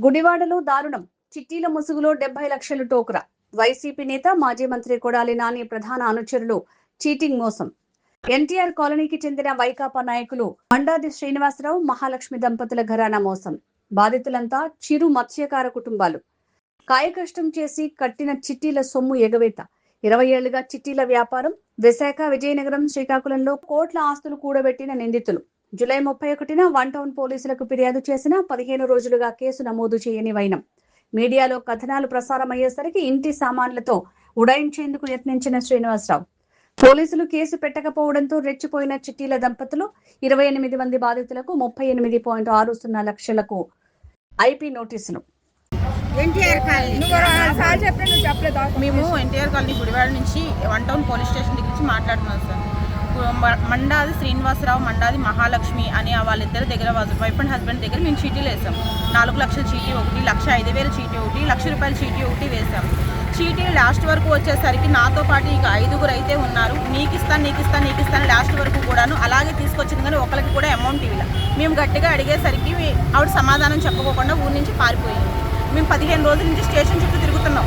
గుడివాడలో దారుణం. చిట్టీల ముసుగులో 70 లక్షలు టోకరా. వైసీపీ నేత మాజీ మంత్రి కొడాలి నాని ప్రధాన అనుచరులు చీటింగ్ మోసం. ఎన్టీఆర్ కాలనీకి చెందిన వైకాపా నాయకులు మండాది శ్రీనివాసరావు, మహాలక్ష్మి దంపతుల ఘరానా మోసం. బాధితులంతా చిరు మత్స్యకార కుటుంబాలు. కాయకష్టం చేసి కట్టిన చిట్టీల సొమ్ము ఎగవేత. 20 ఏళ్లుగా చిట్టీల వ్యాపారం. విశాఖ, విజయనగరం, శ్రీకాకుళంలో కోట్ల ఆస్తులు కూడబెట్టిన నిందితులు. జూలై 31న వన్ టౌన్ పోలీసులకు ఫిర్యాదు చేసిన 15 రోజులుగా కేసు నమోదు చేయని వైనం. మీడియాలో కథనాలు ప్రసారమయ్యేసరికి ఇంటి సామాన్లతో ఉడాయించేందుకు యత్నించిన శ్రీనివాసరావు. పోలీసులు కేసు పెట్టకపోవడంతో రెచ్చిపోయిన చిట్టీల దంపతులు 28 మంది బాధితులకు 38.60 లక్షలకు ఐపీ నోటీసులు. మేము ఎన్టీఆర్ కాలనీ గుడివాడ నుంచి వన్ టౌన్ పోలీస్ స్టేషన్ దగ్గర నుంచి మాట్లాడుతున్నాం సార్. మండాది శ్రీనివాసరావు, మండాది మహాలక్ష్మి అనే వాళ్ళిద్దరి దగ్గర వైఫ్ అండ్ హస్బెండ్ దగ్గర మేము చీటీలు వేసాం. 4 లక్షల చీటీ ఒకటి, 1,05,000 చీటీ ఒకటి, ₹1,00,000 చీటీ ఒకటి వేసాం. చీటీలు లాస్ట్ వరకు వచ్చేసరికి నాతో పాటు ఇక 5గురు అయితే ఉన్నారు. నీకు ఇస్తాను లాస్ట్ వరకు కూడాను అలాగే తీసుకొచ్చింది, కానీ ఒకరికి కూడా అమౌంట్ ఇవ్వాలి. మేము గట్టిగా అడిగేసరికి ఆవిడ సమాధానం చెప్పకోకుండా ఊరి నుంచి పారిపోయింది. మేము 15 రోజుల నుంచి స్టేషన్ చుట్టూ తిరుగుతున్నాం.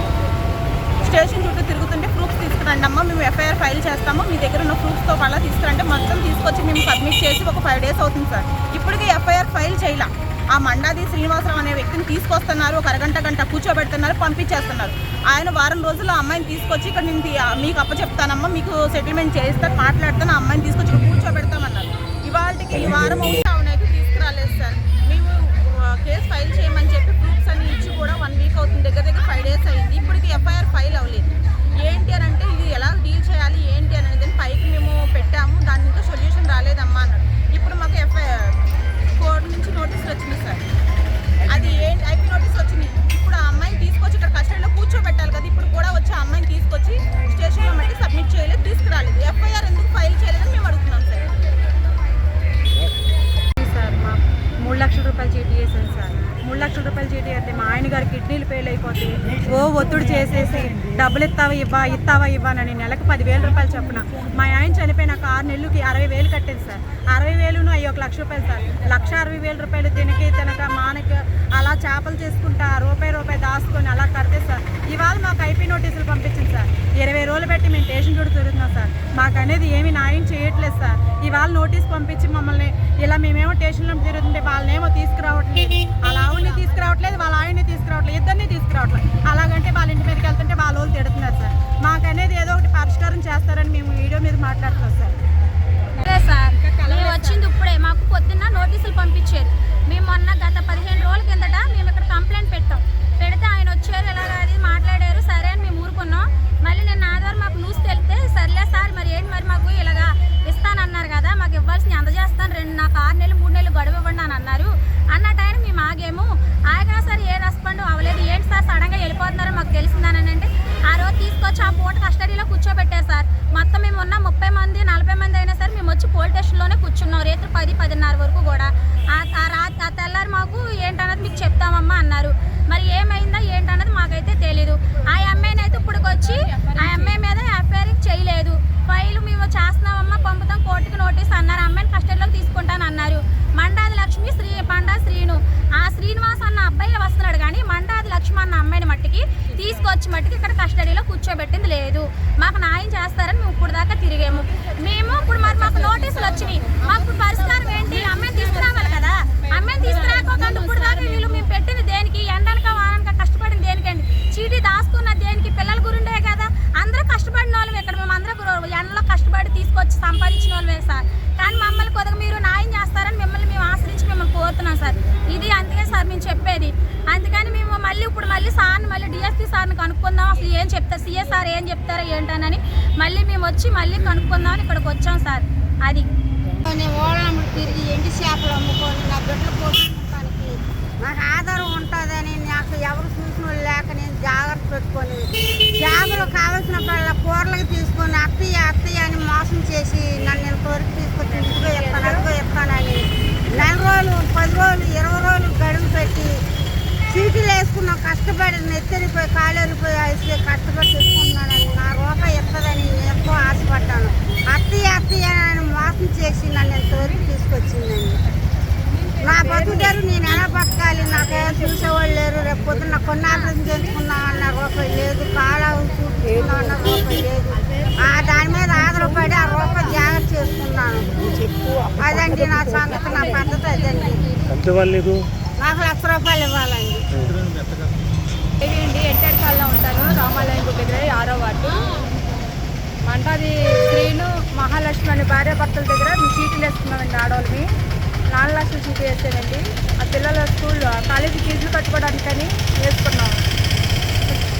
స్టేషన్ చుట్టూ తిరుగుతుంటే ప్రూఫ్స్ తీసుకురండి అమ్మ, మేము ఎఫ్ఐఆర్ ఫైల్ చేస్తాము, మీ దగ్గర ఉన్న ప్రూఫ్స్తో పాటు తీసుకురంటే మొత్తం తీసుకొచ్చి మేము సబ్మిట్ చేసి ఒక 5 డేస్ అవుతుంది సార్. ఇప్పటికీ ఎఫ్ఐఆర్ ఫైల్ చేయాల. ఆ మండాది శ్రీనివాసరావు అనే వ్యక్తిని తీసుకొస్తున్నారు, ఒక అరగంట కూర్చోబెడుతున్నారు, పంపించేస్తున్నారు. ఆయన వారం రోజుల్లో అమ్మాయిని తీసుకొచ్చి ఇక్కడ నేను మీకు అప్పచెప్తానమ్మా, మీకు సెటిల్మెంట్ చేస్తాను, మాట్లాడతాను, ఆ అమ్మాయిని తీసుకొచ్చి ఇక్కడ కూర్చోబెడతామన్నారు. ఇవాళకి ఈ వారం అవుతుంది, అవునైతే తీసుకురాలేదు సార్. మేము కేసు ఫైల్ చేయమని చెప్పి ప్రూఫ్స్ అన్ని ఇచ్చి కూడా 1 వీక్ అవుతుంది, దగ్గర 5 డేస్ అయింది. ఇప్పటికి ఎఫ్ఐఆర్ ఫైల్ అవ్వలేదు. ఏంటి అని అంటే ఇది ఎలా డీల్ చేయాలి ఏంటి అనేది పైకి మేము పెట్టాము, దాని ఇంకా సొల్యూషన్ రాలేదమ్మా అన్నాడు. ఇప్పుడు మాకు ఎఫ్ఐఆర్ కోర్టు నుంచి నోటీసులు వచ్చింది సార్. అది ఏంటి ఐపీ నోటీస్ వచ్చింది. ఇప్పుడు ఆ అమ్మాయిని తీసుకొచ్చి ఇక్కడ కస్టడీలో కూర్చోబెట్టాలి కదా, ఇప్పుడు కూడా వచ్చి ఆ అమ్మాయిని తీసుకొచ్చి స్టేషన్లో మట్టి సబ్మిట్ చేయలేదు, తీసుకురాలేదు. ఎఫ్ఐఆర్ ఎందుకు ఫైల్ చేయలేదని మేము అడుగుతున్నాం సార్. సార్ మా ₹3 లక్షల చీటీ వేసాను సార్. ₹3 లక్షల చీటీ అంటే మా ఆయన గారి కిడ్నీలు ఫెయిల్ అయిపోతే ఒత్తిడి చేసేసి డబ్బులు ఇస్తావా ఇవ్వనని నెలకు ₹10,000 చొప్పున మా ఆయన చనిపోయినాక 6 నెలలకి 60,000 కట్టేది సార్. 60,000 అయ్యి ₹1,00,000 సార్. ₹1,60,000 తినక మానక అలా చేపలు చేసుకుంటా రూపాయి దాచుకొని అలా కడితే సార్ ఇవాళ మాకు ఐపీ నోటీసులు పంపించింది సార్. 20 రోజులు పెట్టి మేము స్టేషన్ చుట్టూ తిరుగుతున్నాం సార్. మాకు అనేది ఏమీ న్యాయం చేయట్లేదు సార్. ఇవాళ నోటీస్ పంపించి మమ్మల్ని ఇలా మేమేమో స్టేషన్లో తిరుగుతుంటే వాళ్ళనేమో తీసుకురావట్లేదు, వాళ్ళ ఆవిడని తీసుకురావట్లేదు, వాళ్ళ ఆయన్ని తీసుకురావట్లేదు, ఇద్దరిని తీసుకురావట్లేదు. అలాగంటే వాళ్ళ ఇంటి మీదకి వెళ్తుంటే వాళ్ళ వాళ్ళు తిడుతున్నారు సార్. మాకు అనేది ఏదో ఒకటి పరిష్కారం చేస్తారని మేము వీడియో మీద మాట్లాడుతున్నాం సార్. అదే సార్, మేము వచ్చింది ఇప్పుడే. మాకు పొద్దున్న నోటీసులు పంపించారు. మేము మొన్న గత 15 రోజుల కిందట మేము ఇక్కడ కంప్లైంట్ పెడితే ఆయన వచ్చారు, ఇలాగ అది మాట్లాడారు. సరే అని మేము ఊరుకున్నాం. మళ్ళీ నేను ఆధార్ మాకు న్యూస్ తెలితే సర్లే సార్ మరి ఏంటి మరి మాకు ఇలాగా ఇస్తానన్నారు కదా, మాకు ఇవ్వాల్సింది అందజేస్తాను, నాకు 6 నెలలు 3 నెలలు గడువు ఇవ్వండి అని అన్నారు. అన్న టైం మేము ఆగాము. ఆగినా సరే ఏ రెస్పాండ్ అవ్వలేదు. ఏంటి సార్ సడన్గా వెళ్ళిపోతున్నారో మాకు తెలిసిందని అంటే ఆ రోజు తీసుకొచ్చి ఆ పూట కస్టడీలో కూర్చోబెట్టారు సార్. మొత్తం మేము ఉన్న 30 మంది 40 మంది అయినా సరే మేము వచ్చి పోలీస్ స్టేషన్లోనే కూర్చున్నాం రేపు 10-10:30 వరకు కూడా. ఆ తెల్లారి మాకు ఏంటన్నది మీకు చెప్తామమ్మా అన్నారు. మరి ఏమైందా ఏంటన్నది మాకైతే తెలీదు. ఆ అమ్మాయిని అయితే ఇప్పుడు వచ్చి ఆ అమ్మాయి మీద ఎఫ్ఐఆర్ చేయలేదు. ఫైల్ మేము చేస్తున్నామమ్మా, పంపుతాం కోర్టుకి నోటీస్ అన్నారు. అమ్మాయిని కస్టడీలోకి తీసుకుంటాను అన్నారు. మండాది లక్ష్మి, మండాది శ్రీను, ఆ శ్రీనివాస్ అన్న అబ్బాయి వస్తున్నాడు, కానీ మండాది లక్ష్మి అన్న అమ్మాయిని మట్టికి తీసుకొచ్చి మట్టికి ఇక్కడ కస్టడీలో కూర్చోబెట్టింది లేదు. మాకు న్యాయం చేస్తారని మేము ఇప్పుడు దాకా తిరిగాము. మేము ఇప్పుడు మరి మాకు నోటీసులు వచ్చినాయి. మాకు పరిష్కారం ఏంటి? అమ్మాయిని తీసుకురావాలి కదా. అమ్మాయిని తీసుకురాకుండా ఇప్పుడు దాకా వీళ్ళు మేము పెట్టింది దేనికి? ఎండనక వానక కష్టపడింది దేనికండి? చీటీ దాచుకున్న దేనికి? పిల్లల గురిండే కదా. అందరూ కష్టపడిన వాళ్ళం ఇక్కడ. మేము అందరూ ఎండలో కష్టపడి తీసుకొచ్చి సంపాదించిన వాళ్ళమే సార్. కానీ మమ్మల్ని కొద్దిగా మీరు న్యాయం చేస్తారని మిమ్మల్ని మేము ఆశ్రయించి మిమ్మల్ని కోరుతున్నాం సార్. ఇది అందుకే సార్ మేము చెప్పేది. అందుకని మేము ఇప్పుడు సార్ని మళ్ళీ డిఎస్పీ సార్ని కనుక్కుందాం, అసలు ఏం చెప్తారు, సిఏ సార్ ఏం చెప్తారో ఏంటనని మళ్ళీ మేము వచ్చి మళ్ళీ కనుక్కుందామని ఇక్కడికి వచ్చాం సార్. అది ఓళ్ళమ్మడు తిరిగి ఎండి చేపలు అమ్ముకొని నా బిడ్డలు పోషించడానికి నాకు ఆధారం ఉంటుందని నాకు ఎవరు చూసిన వాళ్ళు లేక నేను జాగ్రత్త పెట్టుకొని చేపలు కావాల్సినప్పుడల్లా కూరలకు తీసుకొని అత్తయ్య అని మోసం చేసి నన్ను నేను కోరిక తీసుకొచ్చి ఇదిగో ఎత్తానని 4 రోజులు 10 రోజులు 20 రోజులు గడువు పెట్టి చీటీలు వేసుకున్నాం. కష్టపడి నెత్తరిపోయి కాలేరిపోయి వేసి కష్టపడి తెచ్చుకుంటున్నానని నా రూపాయి ఎత్తదని ఎంతో ఆశపడ్డాను. అత్తయ్య అని మోసం చేసి నన్ను ఎంతవరకు తీసుకొచ్చిందండి. నా బతుకుదారు నేను ఎలా బతకాలి? ఇవ్వాలి, నాకేం చూసేవాళ్ళు లేరు. రేపు పొద్దున్న కొన్ని ఆపరేషన్ చేసుకున్నాం అన్న రూపాయి లేదు, కాళ్ళ చూసుకున్నాం అన్న రూపాయి లేదు. దాని మీద ఆధారపడి ఆ రూపాయి జాగ్రత్త చేసుకున్నాను. అదండి నా సంగతి, నా పద్ధతి అదండి. నాకు 1,00,000 రూపాయలు ఇవ్వాలండి. అండి ఎన్టీఆర్ కాలనీలో ఉంటాను, రామాలయం గుడి దగ్గర 6వ వార్డు. మంటాది శ్రీను మహాలక్ష్మి అనే భార్యాభర్తల దగ్గర మేము చీటీలు వేసుకున్నామండి. ఆడవాళ్ళని 4 లక్షలు చీటీ వేసానండి. ఆ పిల్లల కాలేజీ ఫీజులు కట్టుకోవడానికని వేసుకున్నాం.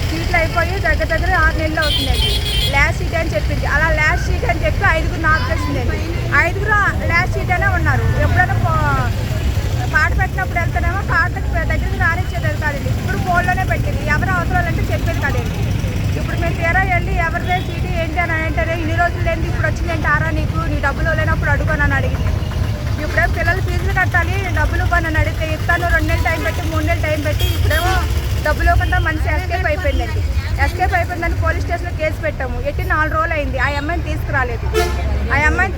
సీట్లు అయిపోయి దగ్గర దగ్గర 6 నెలలు అవుతుందండి. లాస్ట్ సీట్ అని చెప్పింది. అలా లాస్ట్ సీట్ అని చెప్పి 5గురు నాకు తెలిసిందండి. 5గురు లాస్ట్ సీట్ అనే ఉన్నారు. ఎప్పుడైనా కార్డు పెట్టినప్పుడు వెళ్తానేమో కార్డుకి దగ్గరికి రానిచ్చేది కాదండి. ఇప్పుడు ఫోన్లోనే పెట్టింది. ఎవరు అవసరాలంటే చెప్పేది కదండి. ఇప్పుడు మేము తీరా వెళ్ళి ఎవరిదే చీటీ ఏంటి అని అంటేనే ఇన్ని రోజులు ఏంటి ఇప్పుడు వచ్చిందంటే ఆరా నీకు నీ డబ్బులు లేనప్పుడు అడుగునని అడిగింది. ఇప్పుడేమో పిల్లలు ఫీజులు కట్టాలి డబ్బులు ఇవ్వనని అడిగితే ఇస్తాను 2 నెలలు టైం పెట్టి 3 నెలలు టైం పెట్టి ఇప్పుడేమో డబ్బులు ఇవ్వకుండా మనిషి ఎస్కేప్ అయిపోయిందండి. ఎస్కేప్ అయిపోయిందని పోలీస్ స్టేషన్లో కేసు పెట్టాము. 4 రోజులు అయింది. ఆ అమ్మాయిని తీసుకురాలేదు. ఆ అమ్మాయిని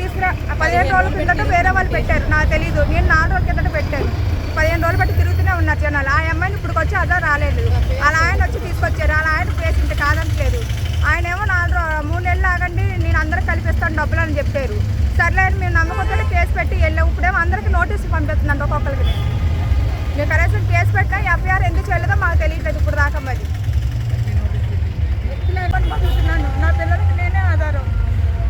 15 రోజుల కిందట వేరే వాళ్ళు పెట్టారు, నాకు తెలీదు. నేను 4 రోజుల కిందట పెట్టాను. 15 రోజులు బట్టి తిరుగుతూనే ఉన్నారు జనాలు. ఆ అమ్మాయిని ఇప్పుడు వచ్చి అదో రాలేదు. అలా ఆయన వచ్చి తీసుకొచ్చారు. అలా ఆయన పేషెంట్ కాదనట్లేదు. ఆయన ఏమో 3 నెలలు ఆగండి నేను అందరికి కల్పిస్తాను డబ్బులు అని చెప్పారు. సర్లే మేము నమ్మకంతో కేసు పెట్టి వెళ్ళాము. ఇప్పుడేమో అందరికీ నోటీసులు పంపిస్తుందండి ఒక్కొక్కరికి. మేము కనీసం కేసు పెట్టినా ఎఫ్ఐఆర్ ఎందుకు చేయలేదో మాకు తెలియట్లేదు ఇప్పుడు దాకా. మరి పంపుతున్నాను నా పిల్లలకి నేనే ఆధారం.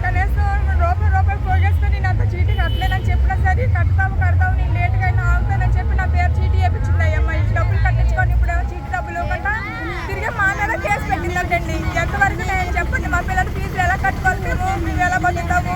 కనీసం రూపాయి పోగేసుకొని నేను అంత చీటీ కట్టలేనని చెప్పినా సరే కడతాము నేను లేట్గా అయినా ఆగుతానని చెప్పి నా పేరు చీటీ వేయించింది. అమ్మాయి డబ్బులు కట్టించుకొని ఇప్పుడేమో చీటీ డబ్బులు ఇవ్వకుండా తిరిగి మా మీద కేసు పెట్టిందండి. ఎంతవరకు నేను చెప్పండి, మా పిల్లల ఫీజులు ఎలా కట్టుకోవాలి, మేము ఎలా బతుకుతాము.